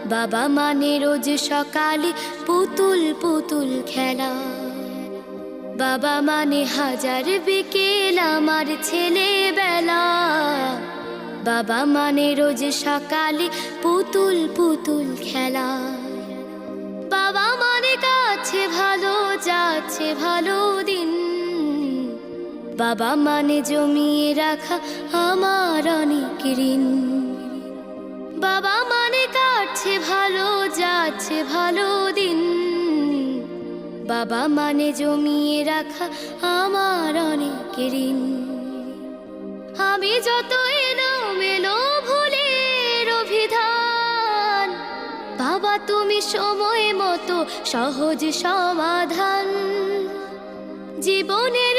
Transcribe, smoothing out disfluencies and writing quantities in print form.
বাবা মানে রোজ সকালে পুতুল পুতুল খেলা। বাবা মানে হাজার বিকেল আমার ছেলেবেলা। বাবা মানে রোজ সকালে পুতুল পুতুল খেলা। বাবা মানে কাছে ভালো যাচ্ছে ভালো দিন। বাবা মানে জমিয়ে রাখা আমার অনেক ঋণ। বাবা মানে কাটছে ভালো যাচ্ছে ভালো দিন। বাবা মানে জমিয়ে রাখা আমার অনেক ঋণ। আমি যত এলোমেলো ভুলের অভিধান, বাবা তুমি সময় মতো সহজ সমাধান। জীবনের